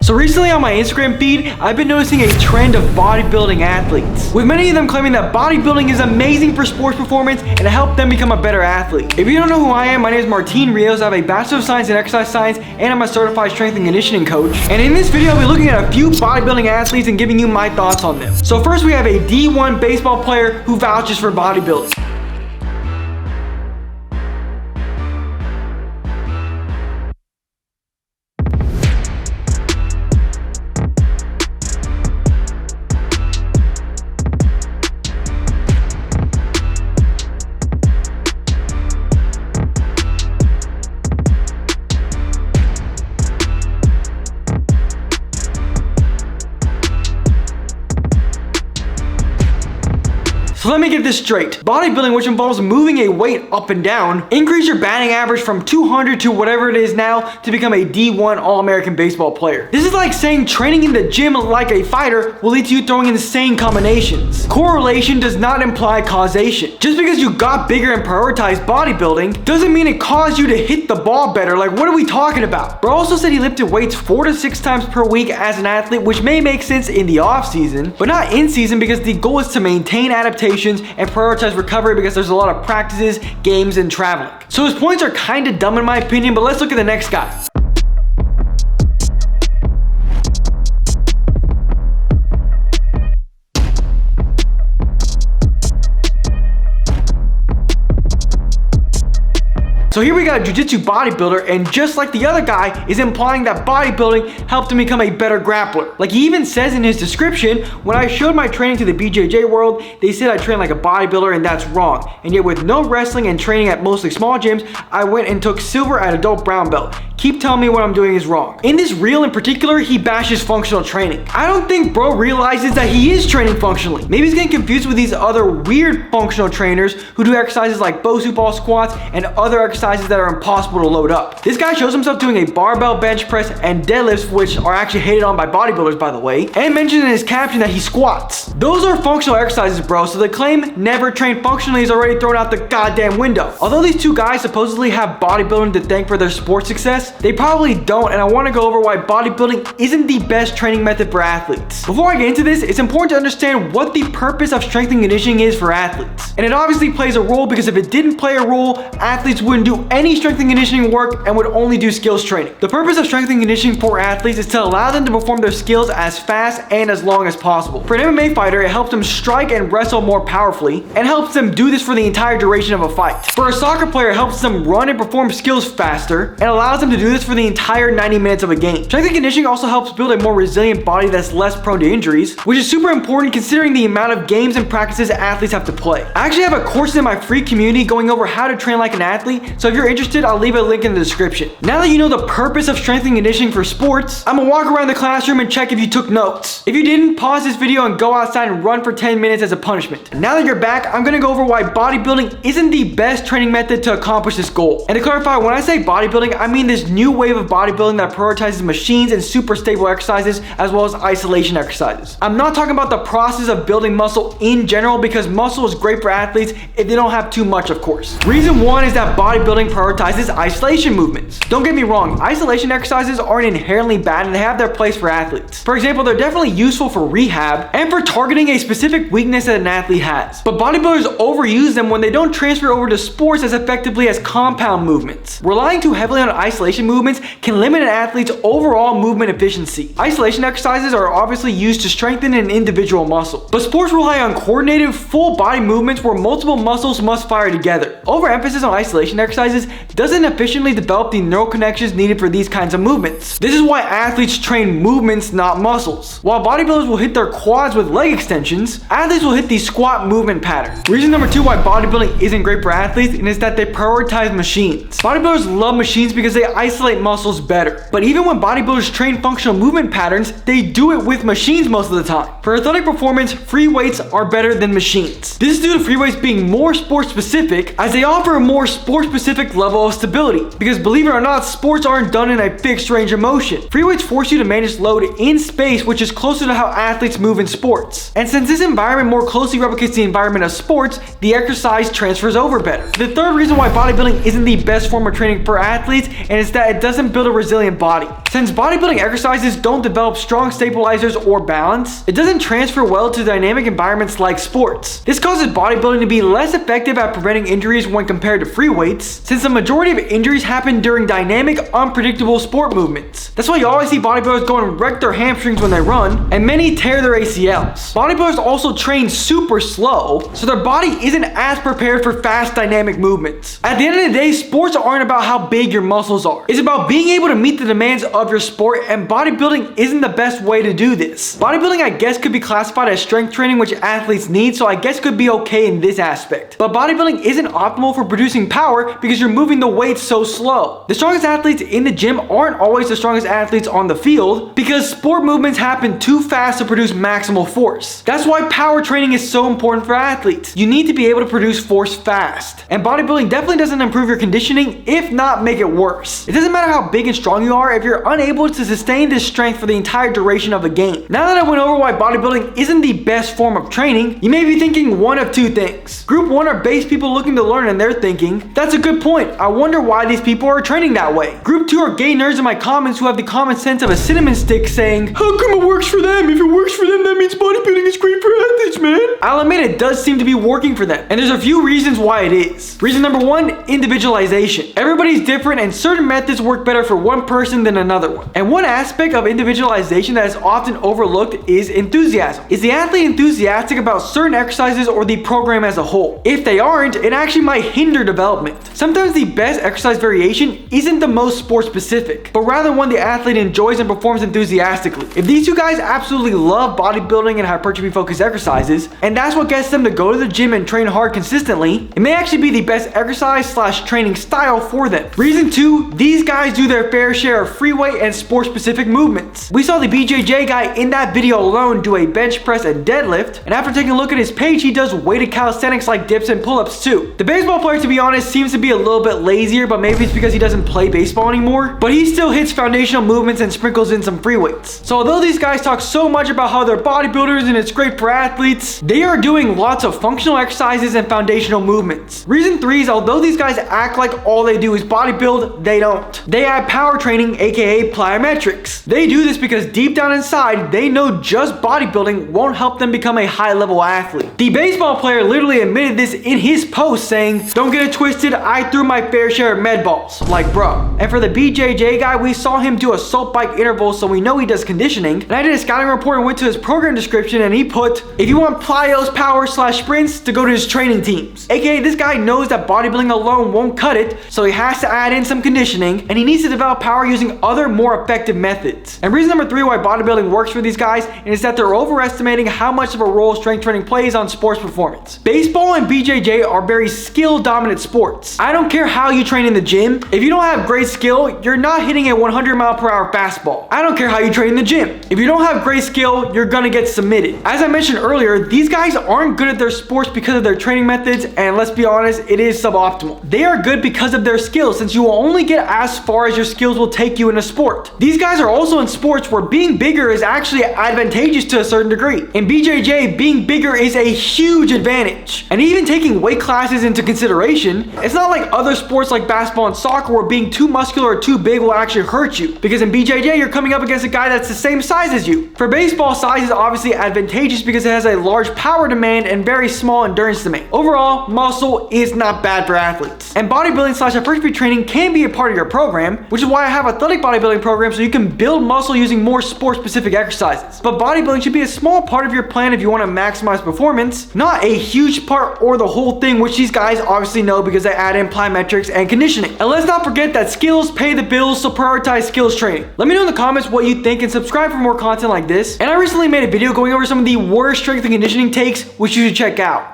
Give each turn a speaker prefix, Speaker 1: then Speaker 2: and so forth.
Speaker 1: So recently on my Instagram feed, I've been noticing a trend of bodybuilding athletes, with many of them claiming that bodybuilding is amazing for sports performance and to help them become a better athlete. If you don't know who I am, my name is Rios. I have a Bachelor of Science in Exercise Science, and I'm a certified strength and conditioning coach. And in this video, I'll be looking at a few bodybuilding athletes and giving you my thoughts on them. So first, we have a D1 baseball player who vouches for bodybuilding. So let me get this straight. Bodybuilding, which involves moving a weight up and down, increase your batting average from 200 to whatever it is now to become a D1 All-American baseball player. This is like saying training in the gym like a fighter will lead to you throwing insane combinations. Correlation does not imply causation. Just because you got bigger and prioritized bodybuilding doesn't mean it caused you to hit the ball better. Like, what are we talking about? Bro also said he lifted weights 4 to 6 times per week as an athlete, which may make sense in the off season, but not in season, because the goal is to maintain adaptation and prioritize recovery because there's a lot of practices, games, and traveling. So his points are kind of dumb in my opinion, but let's look at the next guy. So here we got a jiu-jitsu bodybuilder, and just like the other guy, is implying that bodybuilding helped him become a better grappler. Like, he even says in his description, when I showed my training to the BJJ world, they said I train like a bodybuilder, and that's wrong. And yet with no wrestling and training at mostly small gyms, I went and took silver at adult brown belt. Keep telling me what I'm doing is wrong. In this reel in particular, he bashes functional training. I don't think bro realizes that he is training functionally. Maybe he's getting confused with these other weird functional trainers who do exercises like Bosu ball squats and other exercises that are impossible to load up. This guy shows himself doing a barbell bench press and deadlifts, which are actually hated on by bodybuilders, by the way, and mentioned in his caption that he squats. Those are functional exercises, bro, so the claim never trained functionally is already thrown out the goddamn window. Although these two guys supposedly have bodybuilding to thank for their sports success, they probably don't, and I want to go over why bodybuilding isn't the best training method for athletes. Before I get into this, it's important to understand what the purpose of strength and conditioning is for athletes. And it obviously plays a role, because if it didn't play a role, athletes wouldn't do any strength and conditioning work and would only do skills training. The purpose of strength and conditioning for athletes is to allow them to perform their skills as fast and as long as possible. For an MMA fighter, it helps them strike and wrestle more powerfully, and helps them do this for the entire duration of a fight. For a soccer player, it helps them run and perform skills faster, and allows them to do this for the entire 90 minutes of a game. Strength and conditioning also helps build a more resilient body that's less prone to injuries, which is super important considering the amount of games and practices athletes have to play. I actually have a course in my free community going over how to train like an athlete, so if you're interested, I'll leave a link in the description. Now that you know the purpose of strength and conditioning for sports, I'm gonna walk around the classroom and check if you took notes. If you didn't, pause this video and go outside and run for 10 minutes as a punishment. Now that you're back, I'm gonna go over why bodybuilding isn't the best training method to accomplish this goal. And to clarify, when I say bodybuilding, I mean this new wave of bodybuilding that prioritizes machines and super stable exercises as well as isolation exercises. I'm not talking about the process of building muscle in general, because muscle is great for athletes if they don't have too much, of course. Reason one is that bodybuilding prioritizes isolation movements. Don't get me wrong, isolation exercises aren't inherently bad and they have their place for athletes. For example, they're definitely useful for rehab and for targeting a specific weakness that an athlete has. But bodybuilders overuse them when they don't transfer over to sports as effectively as compound movements. Relying too heavily on isolation movements can limit an athlete's overall movement efficiency. Isolation exercises are obviously used to strengthen an individual muscle, but sports rely on coordinated full body movements where multiple muscles must fire together. Overemphasis on isolation exercises doesn't efficiently develop the neural connections needed for these kinds of movements. This is why athletes train movements, not muscles. While bodybuilders will hit their quads with leg extensions, athletes will hit the squat movement pattern. Reason number two why bodybuilding isn't great for athletes is that they prioritize machines. Bodybuilders love machines because they isolate muscles better. But even when bodybuilders train functional movement patterns, they do it with machines most of the time. For athletic performance, free weights are better than machines. This is due to free weights being more sport specific, as they offer a more sport specific specific level of stability. Because believe it or not, sports aren't done in a fixed range of motion. Free weights force you to manage load in space, which is closer to how athletes move in sports. And since this environment more closely replicates the environment of sports, the exercise transfers over better. The third reason why bodybuilding isn't the best form of training for athletes, and it's that it doesn't build a resilient body. Since bodybuilding exercises don't develop strong stabilizers or balance, it doesn't transfer well to dynamic environments like sports. This causes bodybuilding to be less effective at preventing injuries when compared to free weights, since the majority of injuries happen during dynamic, unpredictable sport movements. That's why you always see bodybuilders go and wreck their hamstrings when they run, and many tear their ACLs. Bodybuilders also train super slow, so their body isn't as prepared for fast dynamic movements. At the end of the day, sports aren't about how big your muscles are. It's about being able to meet the demands of your sport, and bodybuilding isn't the best way to do this. Bodybuilding, I guess, could be classified as strength training, which athletes need, so I guess could be okay in this aspect. But bodybuilding isn't optimal for producing power because you're moving the weights so slow. The strongest athletes in the gym aren't always the strongest athletes on the field because sport movements happen too fast to produce maximal force. That's why power training is so important for athletes. You need to be able to produce force fast. And bodybuilding definitely doesn't improve your conditioning, if not make it worse. It doesn't matter how big and strong you are if you're unable to sustain this strength for the entire duration of a game. Now that I went over why bodybuilding isn't the best form of training, you may be thinking one of two things. Group 1 are base people looking to learn and they're thinking, that's a good point. I wonder why these people are training that way. Group 2 are gay nerds in my comments who have the common sense of a cinnamon stick saying, how come it works for them? If it works for them, that means bodybuilding is great for athletes, man. I'll admit it does seem to be working for them. And there's a few reasons why it is. Reason number 1, individualization. Everybody's different and certain methods work better for one person than another one. And one aspect of individualization that is often overlooked is enthusiasm. Is the athlete enthusiastic about certain exercises or the program as a whole? If they aren't, it actually might hinder development. Sometimes the best exercise variation isn't the most sport specific, but rather one the athlete enjoys and performs enthusiastically. If these two guys absolutely love bodybuilding and hypertrophy focused exercises, and that's what gets them to go to the gym and train hard consistently, it may actually be the best exercise / training style for them. Reason 2, these guys do their fair share of free weight and sport specific movements. We saw the BJJ guy in that video alone do a bench press and deadlift, and after taking a look at his page, he does weighted calisthenics like dips and pull-ups too. The baseball player, to be honest, seems to be a little bit lazier, but maybe it's because he doesn't play baseball anymore, but he still hits foundational movements and sprinkles in some free weights. So although these guys talk so much about how they're bodybuilders and it's great for athletes, they are doing lots of functional exercises and foundational movements. Reason 3 is although these guys act like all they do is bodybuild, they don't. They add power training, aka plyometrics. They do this because deep down inside, they know just bodybuilding won't help them become a high-level athlete. The baseball player literally admitted this in his post saying, don't get it twisted, I threw my fair share of med balls. Like, bro. And for the BJJ guy, we saw him do assault bike intervals, so we know he does conditioning. And I did a scouting report and went to his program description and he put, if you want plyos, power / sprints, to go to his training teams. AKA this guy knows that bodybuilding alone won't cut it, so he has to add in some conditioning and he needs to develop power using other more effective methods. And reason number 3 why bodybuilding works for these guys is that they're overestimating how much of a role strength training plays on sports performance. Baseball and BJJ are very skill dominant sports. I don't care how you train in the gym. If you don't have great skill, you're not hitting a 100-mile-per-hour fastball. I don't care how you train in the gym. If you don't have great skill, you're gonna get submitted. As I mentioned earlier, these guys aren't good at their sports because of their training methods, and let's be honest, it is suboptimal. They are good because of their skills, since you will only get as far as your skills will take you in a sport. These guys are also in sports where being bigger is actually advantageous to a certain degree. In BJJ, being bigger is a huge advantage. And even taking weight classes into consideration, it's not like other sports like basketball and soccer where being too muscular or too big will actually hurt you. Because in BJJ, you're coming up against a guy that's the same size as you. For baseball, size is obviously advantageous because it has a large power demand and very small endurance demand. Overall, muscle is not bad for athletes. And bodybuilding / hypertrophy training can be a part of your program, which is why I have athletic bodybuilding programs so you can build muscle using more sport-specific exercises. But bodybuilding should be a small part of your plan if you want to maximize performance, not a huge part or the whole thing, which these guys obviously know because they add in plyometrics and conditioning. And let's not forget that skills pay the bills, so prioritize skills training. Let me know in the comments what you think and subscribe for more content like this. And I recently made a video going over some of the worst strength and conditioning takes, which you should check out.